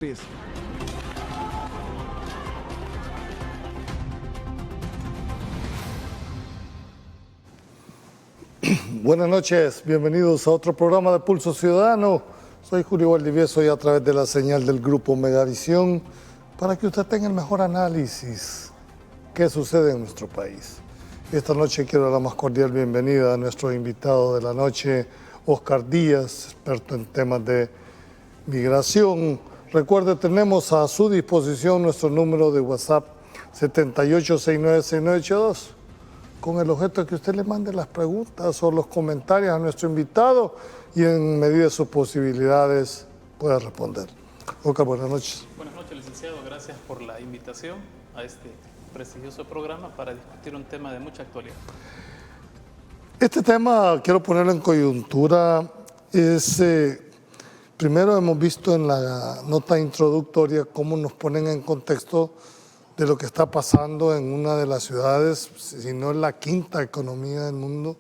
Chris. Buenas noches, bienvenidos a otro programa de Pulso Ciudadano. Soy Julio Valdivieso y a través de la señal del grupo Megavisión para que usted tenga el mejor análisis qué sucede en nuestro país. Esta noche quiero dar la más cordial bienvenida a nuestro invitado de la noche, Oscar Díaz, experto en temas de migración. Recuerde, tenemos a su disposición nuestro número de WhatsApp 78696982 con el objeto de que usted le mande las preguntas o los comentarios a nuestro invitado y en medida de sus posibilidades pueda responder. Oscar, buenas noches. Buenas noches, licenciado. Gracias por la invitación a este prestigioso programa para discutir un tema de mucha actualidad. Este tema, quiero ponerlo en coyuntura, es... primero hemos visto en la nota introductoria cómo nos ponen en contexto de lo que está pasando en una de las ciudades, si no es la quinta economía del mundo.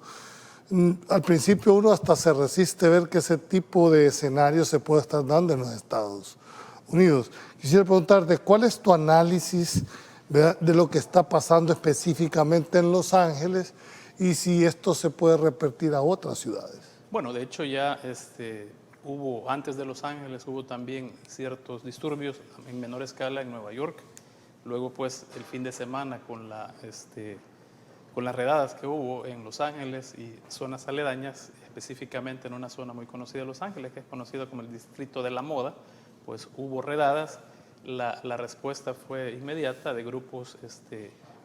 Al principio uno hasta se resiste a ver que ese tipo de escenario se puede estar dando en los Estados Unidos. Quisiera preguntarte, ¿cuál es tu análisis de lo que está pasando específicamente en Los Ángeles y si esto se puede repetir a otras ciudades? Bueno, de hecho ya hubo, antes de Los Ángeles, hubo también ciertos disturbios en menor escala en Nueva York. Luego, pues, el fin de semana con las redadas que hubo en Los Ángeles y zonas aledañas, específicamente en una zona muy conocida de Los Ángeles, que es conocida como el Distrito de la Moda, pues hubo redadas. La respuesta fue inmediata de grupos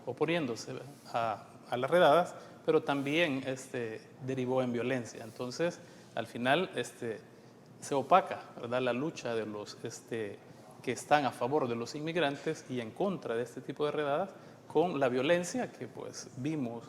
oponiéndose a las redadas, pero también derivó en violencia. Entonces, al final, se opaca, ¿verdad?, la lucha de los que están a favor de los inmigrantes y en contra de este tipo de redadas con la violencia que pues vimos,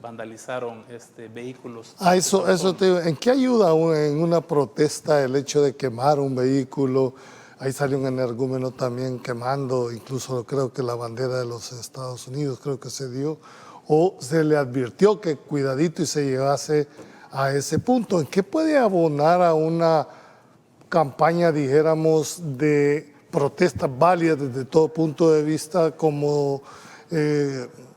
vandalizaron vehículos. Eso te digo, ¿en qué ayuda en una protesta el hecho de quemar un vehículo? Ahí salió un energúmeno también quemando, incluso creo que la bandera de los Estados Unidos creo que se dio, o se le advirtió que cuidadito y se llegase a ese punto. ¿En qué puede abonar a una campaña, dijéramos, de protestas válidas desde todo punto de vista como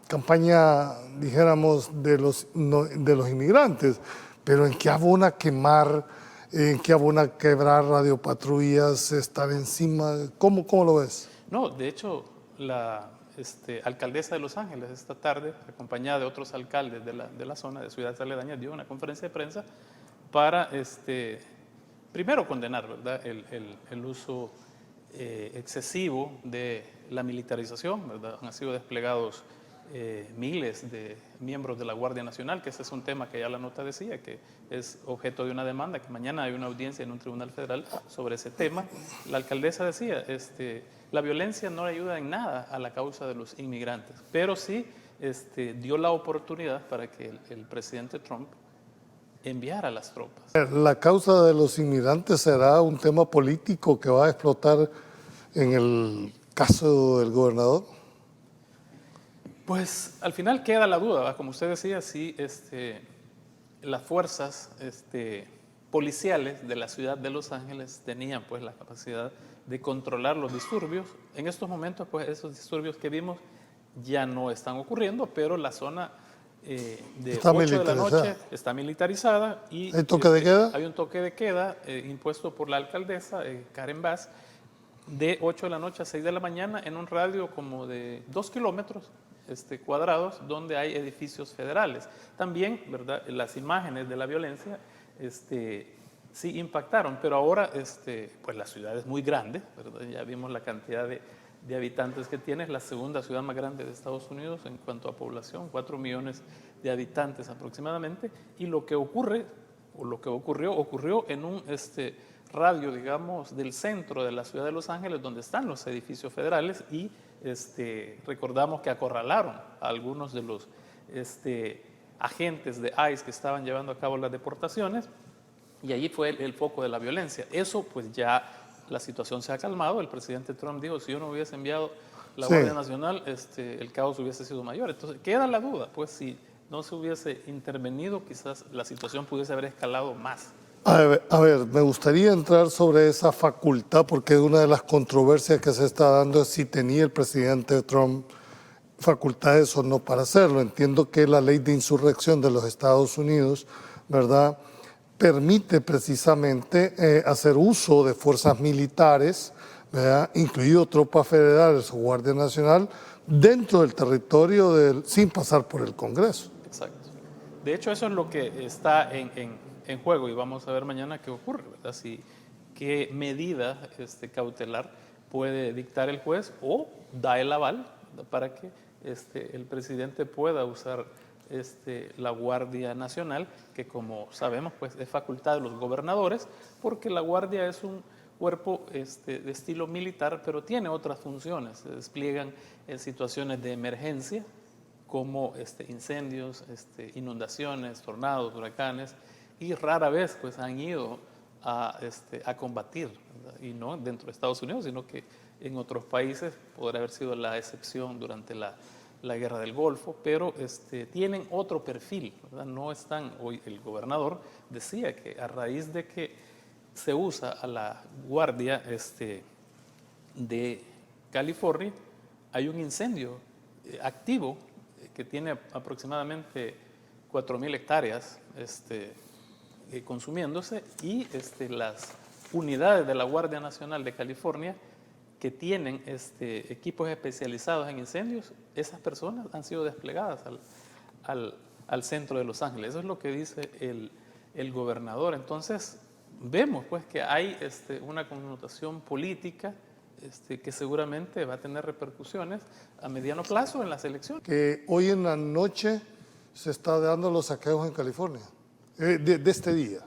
campaña, dijéramos, de los inmigrantes? Pero ¿en qué abona quemar? ¿En qué abona quebrar radiopatrullas, estar encima? ¿Cómo lo ves? No, de hecho, la alcaldesa de Los Ángeles esta tarde, acompañada de otros alcaldes de la zona de ciudades aledañas, dio una conferencia de prensa para primero condenar, ¿verdad?, el uso excesivo de la militarización, ¿verdad? Han sido desplegados miles de miembros de la Guardia Nacional, que ese es un tema que ya la nota decía, que es objeto de una demanda, que mañana hay una audiencia en un tribunal federal sobre ese tema. La alcaldesa decía, la violencia no ayuda en nada a la causa de los inmigrantes, pero sí dio la oportunidad para que el presidente Trump enviara las tropas. La causa de los inmigrantes será un tema político que va a explotar en el caso del gobernador. Pues al final queda la duda, ¿verdad? Como usted decía, sí, las fuerzas policiales de la ciudad de Los Ángeles tenían pues la capacidad de controlar los disturbios. En estos momentos, pues esos disturbios que vimos ya no están ocurriendo, pero la zona de 8 de la noche está militarizada y ¿Hay toque de queda? Hay un toque de queda impuesto por la alcaldesa Karen Bass de 8 de la noche a 6 de la mañana en un radio como de 2 kilómetros cuadrados donde hay edificios federales. También, ¿verdad?, las imágenes de la violencia sí impactaron, pero ahora pues la ciudad es muy grande, ¿verdad? Ya vimos la cantidad de habitantes que tiene, es la segunda ciudad más grande de Estados Unidos en cuanto a población, 4 millones de habitantes aproximadamente, y lo que ocurre, o lo que ocurrió en un radio, digamos, del centro de la ciudad de Los Ángeles, donde están los edificios federales, y recordamos que acorralaron a algunos de los agentes de ICE que estaban llevando a cabo las deportaciones, y allí fue el foco de la violencia. Eso pues ya la situación se ha calmado. El presidente Trump dijo, si yo no hubiese enviado la Guardia Nacional, el caos hubiese sido mayor. Entonces queda la duda, pues si no se hubiese intervenido, quizás la situación pudiese haber escalado más. A ver, me gustaría entrar sobre esa facultad porque una de las controversias que se está dando es si tenía el presidente Trump facultades o no para hacerlo. Entiendo que la ley de insurrección de los Estados Unidos, ¿verdad?, permite precisamente hacer uso de fuerzas militares, ¿verdad?, incluido tropas federales o Guardia Nacional, dentro del territorio sin pasar por el Congreso. Exacto. De hecho, eso es lo que está en juego y vamos a ver mañana qué ocurre, ¿verdad? Qué medida cautelar puede dictar el juez o da el aval, ¿verdad?, para que el presidente pueda usar la Guardia Nacional, que como sabemos pues es facultad de los gobernadores, porque la Guardia es un cuerpo de estilo militar, pero tiene otras funciones. Se despliegan en situaciones de emergencia, como incendios, inundaciones, tornados, huracanes, y rara vez pues han ido a combatir, ¿verdad? Y no dentro de Estados Unidos, sino que en otros países podrá haber sido la excepción durante la guerra del Golfo, pero tienen otro perfil, ¿verdad? No están, hoy el gobernador decía que a raíz de que se usa a la Guardia de California, hay un incendio activo que tiene aproximadamente 4.000 hectáreas consumiéndose y las unidades de la Guardia Nacional de California que tienen equipos especializados en incendios, esas personas han sido desplegadas al centro de Los Ángeles. Eso es lo que dice el gobernador. Entonces, vemos pues que hay una connotación política que seguramente va a tener repercusiones a mediano plazo en las elecciones. Que hoy en la noche se está dando los saqueos en California, de este día.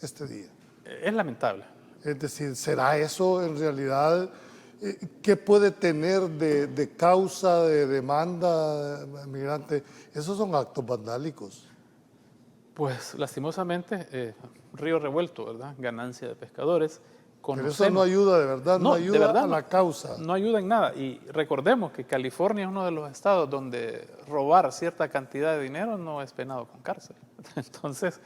Es lamentable. Es decir, ¿será eso en realidad? ¿Qué puede tener de causa, de demanda migrante? Esos son actos vandálicos. Pues lastimosamente, río revuelto, ¿verdad? Ganancia de pescadores. Pero eso no ayuda de verdad, no ayuda de verdad, a la causa. No ayuda en nada. Y recordemos que California es uno de los estados donde robar cierta cantidad de dinero no es penado con cárcel. Entonces,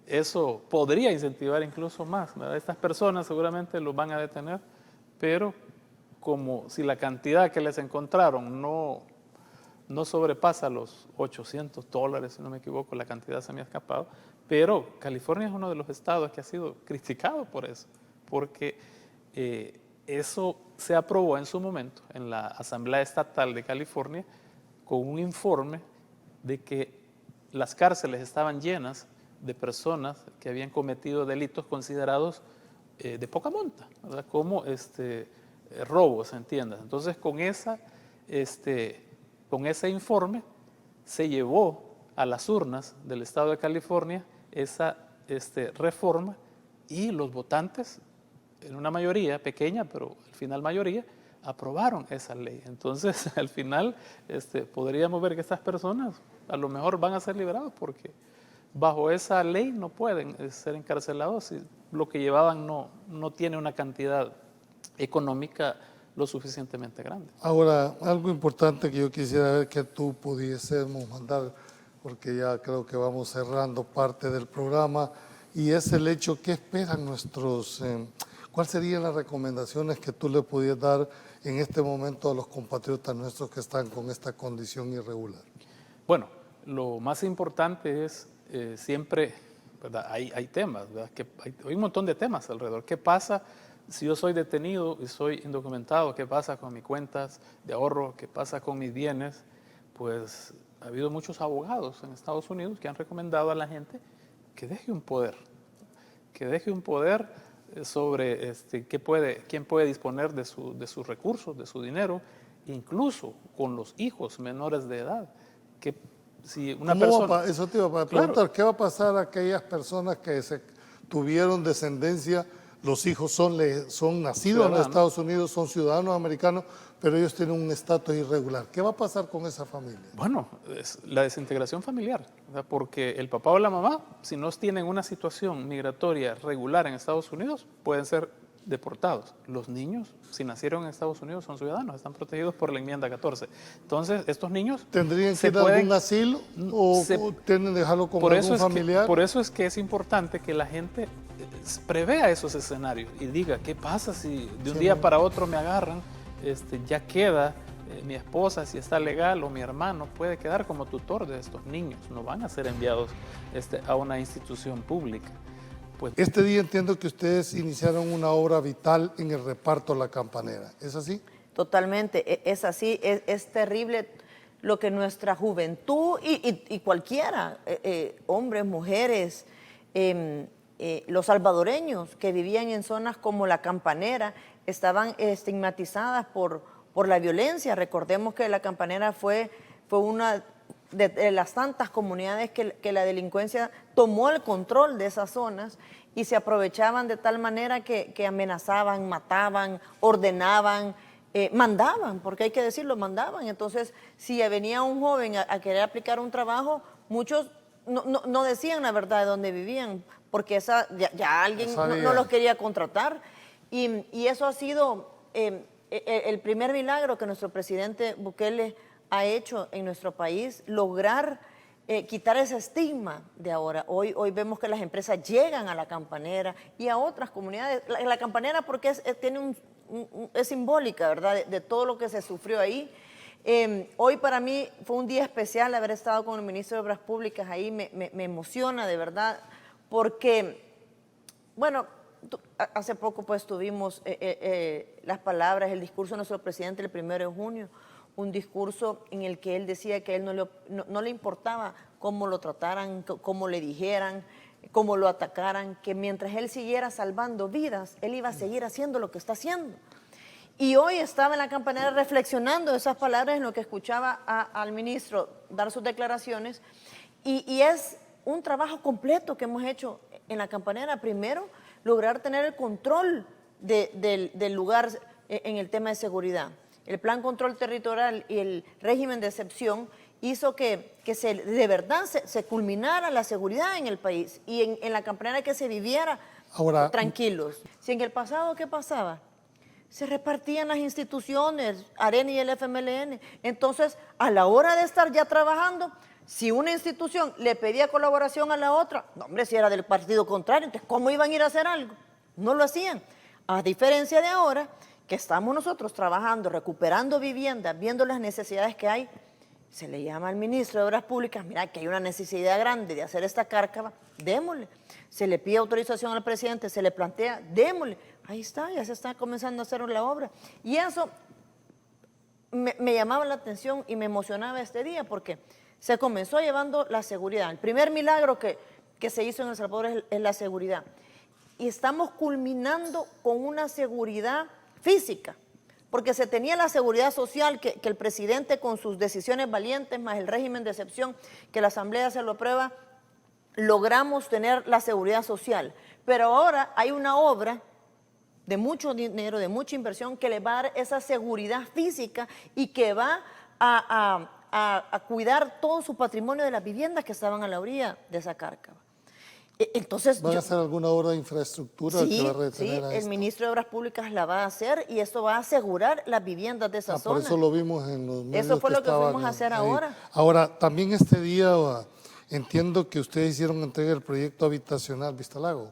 eso podría incentivar incluso más, ¿verdad? Estas personas seguramente los van a detener, pero como si la cantidad que les encontraron no sobrepasa los $800, si no me equivoco, la cantidad se me ha escapado, pero California es uno de los estados que ha sido criticado por eso, porque eso se aprobó en su momento en la Asamblea Estatal de California con un informe de que las cárceles estaban llenas de personas que habían cometido delitos considerados de poca monta, ¿verdad?, como robos en tiendas. Entonces, con ese informe se llevó a las urnas del estado de California esa reforma y los votantes, en una mayoría pequeña, pero al final mayoría, aprobaron esa ley. Entonces, al final podríamos ver que estas personas a lo mejor van a ser liberados porque bajo esa ley no pueden ser encarcelados si lo que llevaban no tiene una cantidad económica lo suficientemente grande. Ahora, algo importante que yo quisiera ver que tú pudiésemos mandar, porque ya creo que vamos cerrando parte del programa, y es el hecho que esperan ¿cuáles serían las recomendaciones que tú le pudieras dar en este momento a los compatriotas nuestros que están con esta condición irregular? Bueno, lo más importante es siempre, ¿verdad? Hay temas, ¿verdad? Hay un montón de temas alrededor. ¿Qué pasa si yo soy detenido y soy indocumentado? ¿Qué pasa con mis cuentas de ahorro? ¿Qué pasa con mis bienes? Pues ha habido muchos abogados en Estados Unidos que han recomendado a la gente que deje un poder, sobre quién puede disponer de sus recursos, de su dinero, incluso con los hijos menores de edad. Que si una persona, eso te iba a preguntar, claro, ¿qué va a pasar a aquellas personas que tuvieron descendencia? Los hijos son nacidos en los Estados Unidos, son ciudadanos americanos, pero ellos tienen un estatus irregular. ¿Qué va a pasar con esa familia? Bueno, es la desintegración familiar, ¿verdad? Porque el papá o la mamá, si no tienen una situación migratoria regular en Estados Unidos, pueden ser deportados. Los niños, si nacieron en Estados Unidos, son ciudadanos, están protegidos por la enmienda 14. Entonces, estos niños ¿Tendrían que ir a algún asilo o tienen que dejarlo con algún familiar? Por eso es que es importante que la gente prevea esos escenarios y diga, ¿qué pasa si de un día para otro me agarran? Ya queda mi esposa, si está legal, o mi hermano puede quedar como tutor de estos niños. No van a ser enviados a una institución pública. Pues, este día entiendo que ustedes iniciaron una obra vital en el reparto La Campanera. ¿Es así? Totalmente, es así. Es terrible lo que nuestra juventud y cualquiera, hombres, mujeres, los salvadoreños que vivían en zonas como La Campanera, estaban estigmatizadas por la violencia. Recordemos que La Campanera fue una de las tantas comunidades que la delincuencia tomó el control de esas zonas y se aprovechaban de tal manera que amenazaban, mataban, ordenaban, mandaban, porque hay que decirlo, mandaban. Entonces, si venía un joven a querer aplicar un trabajo, muchos no decían la verdad de dónde vivían, porque ya alguien no los quería contratar. Y eso ha sido el primer milagro que nuestro presidente Bukele ha hecho en nuestro país, lograr quitar ese estigma de ahora. Hoy vemos que las empresas llegan a La Campanera y a otras comunidades. La Campanera porque es simbólica, ¿verdad?, de todo lo que se sufrió ahí. Hoy para mí fue un día especial haber estado con el ministro de Obras Públicas ahí. Me emociona de verdad porque, bueno, hace poco pues tuvimos las palabras, el discurso de nuestro presidente el 1 de junio, un discurso en el que él decía que a él no le importaba cómo lo trataran, cómo le dijeran, cómo lo atacaran, que mientras él siguiera salvando vidas, él iba a seguir haciendo lo que está haciendo. Y hoy estaba en La Campanera reflexionando esas palabras en lo que escuchaba al ministro dar sus declaraciones, y es un trabajo completo que hemos hecho en La Campanera. Primero, lograr tener el control del lugar en el tema de seguridad. El plan control territorial y el régimen de excepción hizo que de verdad se culminara la seguridad en el país y en La Campanera que se viviera tranquilos. Si en el pasado, ¿qué pasaba? Se repartían las instituciones, AREN y el FMLN. Entonces, a la hora de estar ya trabajando, si una institución le pedía colaboración a la otra, no, hombre, si era del partido contrario, entonces, ¿cómo iban a ir a hacer algo? No lo hacían. A diferencia de ahora, que estamos nosotros trabajando, recuperando viviendas, viendo las necesidades que hay, se le llama al ministro de Obras Públicas, mira que hay una necesidad grande de hacer esta cárcava, démosle. Se le pide autorización al presidente, se le plantea, démosle. Ahí está, ya se está comenzando a hacer la obra. Y eso me llamaba la atención y me emocionaba este día porque se comenzó llevando la seguridad. El primer milagro que se hizo en El Salvador es la seguridad. Y estamos culminando con una seguridad física, porque se tenía la seguridad social que el presidente con sus decisiones valientes, más el régimen de excepción, que la Asamblea se lo aprueba, logramos tener la seguridad social. Pero ahora hay una obra de mucho dinero, de mucha inversión, que le va a dar esa seguridad física y que va a cuidar todo su patrimonio de las viviendas que estaban a la orilla de esa cárcava. Entonces, ¿van a hacer alguna obra de infraestructura que va a retener a el esto? ministro de Obras Públicas la va a hacer y esto va a asegurar las viviendas de esa zona. Por eso lo vimos en los medios. Eso fue lo que fuimos a hacer ahora. Ahora, también este día entiendo que ustedes hicieron entrega del proyecto habitacional Vistalago,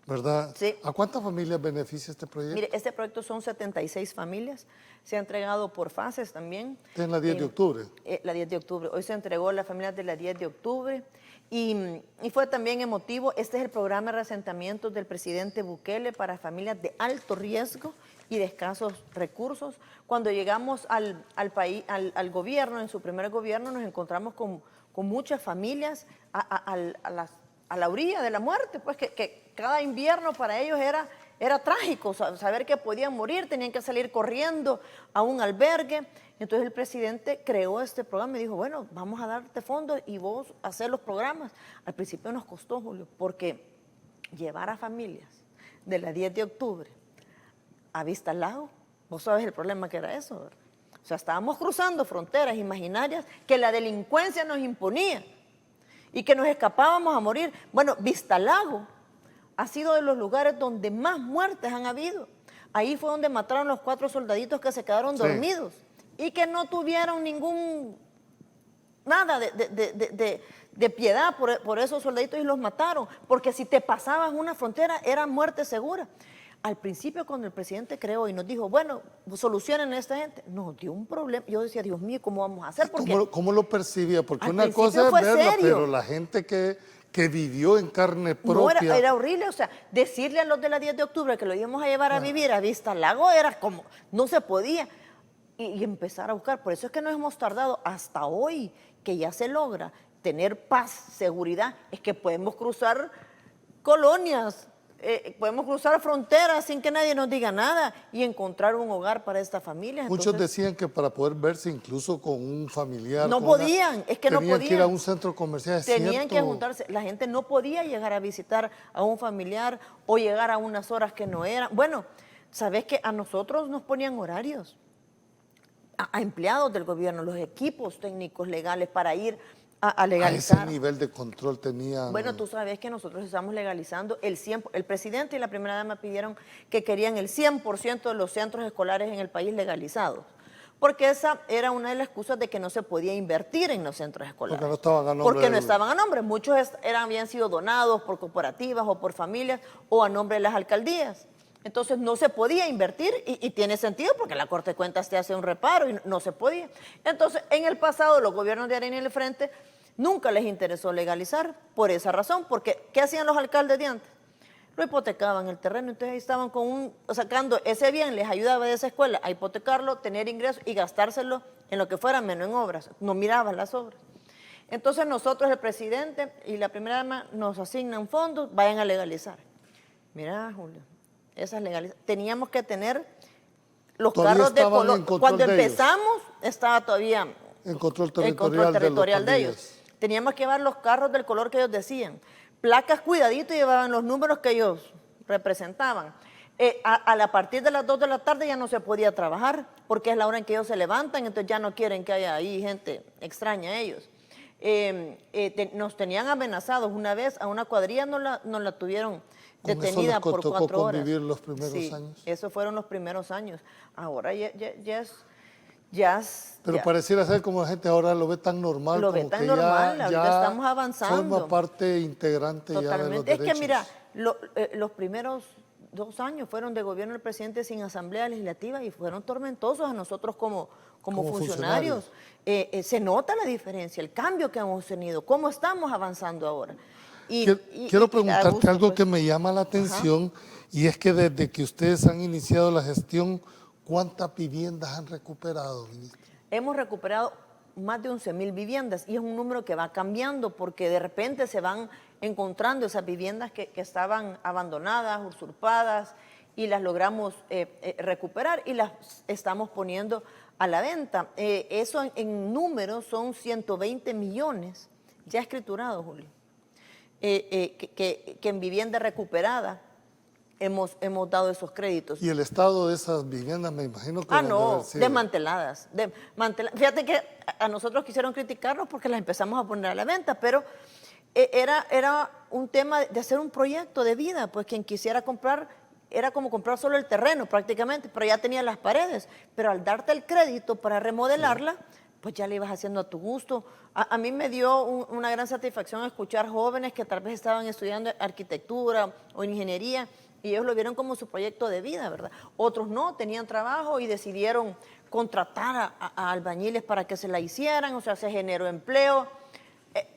¿verdad? Sí. ¿A cuántas familias beneficia este proyecto? Mire, este proyecto son 76 familias, se ha entregado por fases también. Es la 10 de octubre. La 10 de octubre, hoy se entregó a las familias de la 10 de octubre y fue también emotivo. Este es el programa de reasentamiento del presidente Bukele para familias de alto riesgo y de escasos recursos. Cuando llegamos al país, al gobierno, en su primer gobierno, nos encontramos con muchas familias a la orilla de la muerte, pues que cada invierno para ellos era trágico, saber que podían morir, tenían que salir corriendo a un albergue. Entonces el presidente creó este programa y dijo, bueno, vamos a darte fondos y vos hacer los programas. Al principio nos costó, Julio, porque llevar a familias de la 10 de octubre a Vistalago, vos sabes el problema que era eso, ¿verdad? O sea, estábamos cruzando fronteras imaginarias que la delincuencia nos imponía y que nos escapábamos a morir. Bueno, Vistalago ha sido de los lugares donde más muertes han habido. Ahí fue donde mataron los 4 soldaditos que se quedaron dormidos y que no tuvieron nada de piedad por esos soldaditos y los mataron, porque si te pasabas una frontera era muerte segura. Al principio, cuando el presidente creó y nos dijo, bueno, solucionen a esta gente, nos dio un problema. Yo decía, Dios mío, ¿cómo vamos a hacer? Porque ¿Cómo lo percibía? Porque al una cosa es principio fue verla, serio. pero la gente que vivió en carne no, propia. era horrible, o sea, decirle a los de la 10 de octubre que lo íbamos a llevar a vivir a Vista Lago era como, no se podía. Y empezar a buscar, por eso es que nos hemos tardado hasta hoy, que ya se logra tener paz, seguridad, es que podemos cruzar colonias, podemos cruzar fronteras sin que nadie nos diga nada y encontrar un hogar para esta familia. Muchos decían que para poder verse incluso con un familiar. No podían, es que no podían. Tenían que ir a un centro comercial, es Tenían cierto. que juntarse, la gente no podía llegar a visitar a un familiar o llegar a unas horas que no eran. Bueno, ¿sabes qué? A nosotros nos ponían horarios, a empleados del gobierno, los equipos técnicos legales para ir a legalizar. A ese nivel de control tenían. Bueno, tú sabes que nosotros estamos legalizando el 100%. El presidente y la primera dama pidieron que querían el 100% de los centros escolares en el país legalizados. Porque esa era una de las excusas de que no se podía invertir en los centros escolares. Porque no estaban a nombre. Porque no estaban a nombre. Muchos habían sido donados por cooperativas o por familias o a nombre de las alcaldías. Entonces no se podía invertir y tiene sentido porque la Corte de Cuentas te hace un reparo y no se podía. Entonces, en el pasado, los gobiernos de Arena y el Frente nunca les interesó legalizar por esa razón, porque ¿qué hacían los alcaldes de antes? Lo hipotecaban el terreno, entonces ahí estaban sacando ese bien, les ayudaba de esa escuela a hipotecarlo, tener ingresos y gastárselo en lo que fuera, menos en obras, no miraban las obras. Entonces nosotros, el presidente y la primera dama, nos asignan fondos, vayan a legalizar. Mira, Julio, esas legalizaciones, teníamos que tener los carros de color. Cuando empezamos, estaba todavía en control territorial de ellos. Teníamos que llevar los carros del color que ellos decían. Placas cuidadito y llevaban los números que ellos representaban. A partir de las 2 de la tarde ya no se podía trabajar porque es la hora en que ellos se levantan, entonces ya no quieren que haya ahí gente extraña a ellos. Nos tenían amenazados. Una vez a una cuadrilla nos la tuvieron detenida por 4 horas. Convivir los primeros años. Esos fueron los primeros años. Ahora ya Pero pareciera ser como la gente ahora lo ve tan normal. Lo ve tan normal, ahorita estamos avanzando. Forma parte integrante ya de los derechos. Es que mira, los primeros 2 años fueron de gobierno del presidente sin asamblea legislativa y fueron tormentosos a nosotros como funcionarios. Se nota la diferencia, el cambio que hemos tenido, cómo estamos avanzando ahora. Quiero preguntarte algo que me llama la atención y es que desde que ustedes han iniciado la gestión, ¿cuántas viviendas han recuperado, ministra? Hemos recuperado más de 11,000 viviendas y es un número que va cambiando porque de repente se van encontrando esas viviendas que estaban abandonadas, usurpadas y las logramos recuperar y las estamos poniendo a la venta. Eso en números son 120 millones ya escriturados, Julio, que en vivienda recuperada hemos dado esos créditos. ¿Y el estado de esas viviendas, me imagino que desmanteladas. Fíjate que a nosotros quisieron criticarnos porque las empezamos a poner a la venta, pero era un tema de hacer un proyecto de vida, pues quien quisiera comprar, era como comprar solo el terreno prácticamente, pero ya tenía las paredes, pero al darte el crédito para remodelarla, pues ya le ibas haciendo a tu gusto. A mí me dio una gran satisfacción escuchar jóvenes que tal vez estaban estudiando arquitectura o ingeniería, y ellos lo vieron como su proyecto de vida, ¿verdad? Otros no, tenían trabajo y decidieron contratar a albañiles para que se la hicieran, o sea, se generó empleo.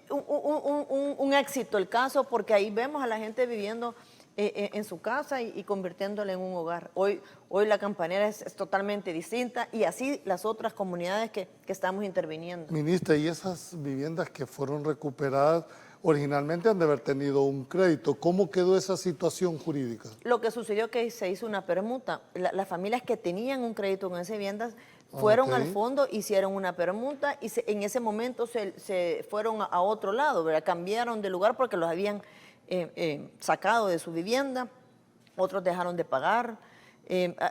Un éxito el caso, porque ahí vemos a la gente viviendo en su casa y convirtiéndola en un hogar. Hoy la Campanera es totalmente distinta y así las otras comunidades que estamos interviniendo. Ministra, ¿y esas viviendas que fueron recuperadas originalmente han de haber tenido un crédito? ¿Cómo quedó esa situación jurídica? Lo que sucedió es que se hizo una permuta. Las familias que tenían un crédito con esas viviendas fueron al fondo, hicieron una permuta y en ese momento se fueron a otro lado, ¿verdad? Cambiaron de lugar porque los habían sacado de su vivienda, otros dejaron de pagar.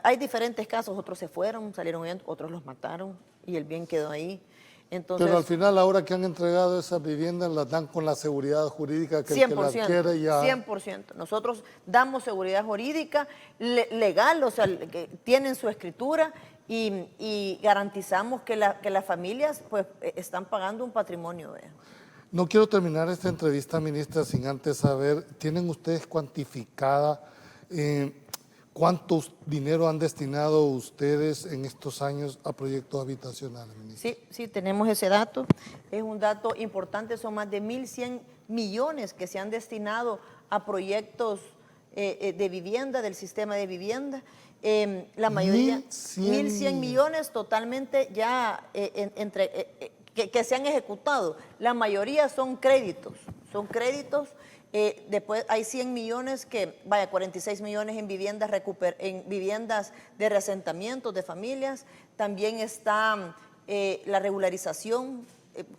Hay diferentes casos, otros se fueron, salieron huyendo, otros los mataron y el bien quedó ahí. Entonces, Pero al final, ahora que han entregado esas viviendas, las dan con la seguridad jurídica que el que las quiere ya... 100%. Nosotros damos seguridad jurídica legal, o sea, que tienen su escritura y garantizamos que las familias pues están pagando un patrimonio. No quiero terminar esta entrevista, ministra, sin antes saber, ¿tienen ustedes cuantificada cuánto dinero han destinado ustedes en estos años a proyectos habitacionales, ministra? Sí, tenemos ese dato. Es un dato importante, son más de 1.100 millones que se han destinado a proyectos de vivienda, del sistema de vivienda. La mayoría, 1.100 millones totalmente ya que se han ejecutado. La mayoría son créditos. Después hay 100 millones 46 millones en viviendas, de reasentamientos de familias. También está la regularización.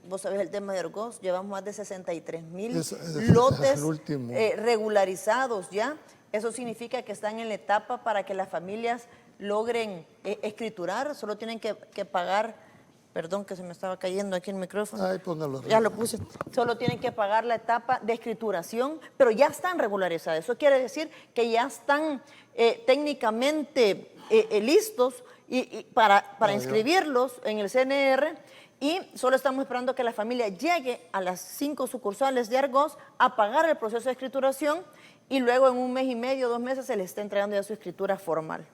Vos sabés el tema de Argos, llevamos más de 63,000 lotes regularizados ya. Eso significa que están en la etapa para que las familias logren escriturar. Solo tienen que pagar. Perdón que se me estaba cayendo aquí el micrófono. Ay, póngalo. Ya lo puse. Solo tienen que pagar la etapa de escrituración, pero ya están regularizadas. Eso quiere decir que ya están técnicamente listos para inscribirlos en el CNR, y solo estamos esperando que la familia llegue a las 5 sucursales de Argos a pagar el proceso de escrituración, y luego en 1 mes y medio, 2 meses, se les está entregando ya su escritura formal.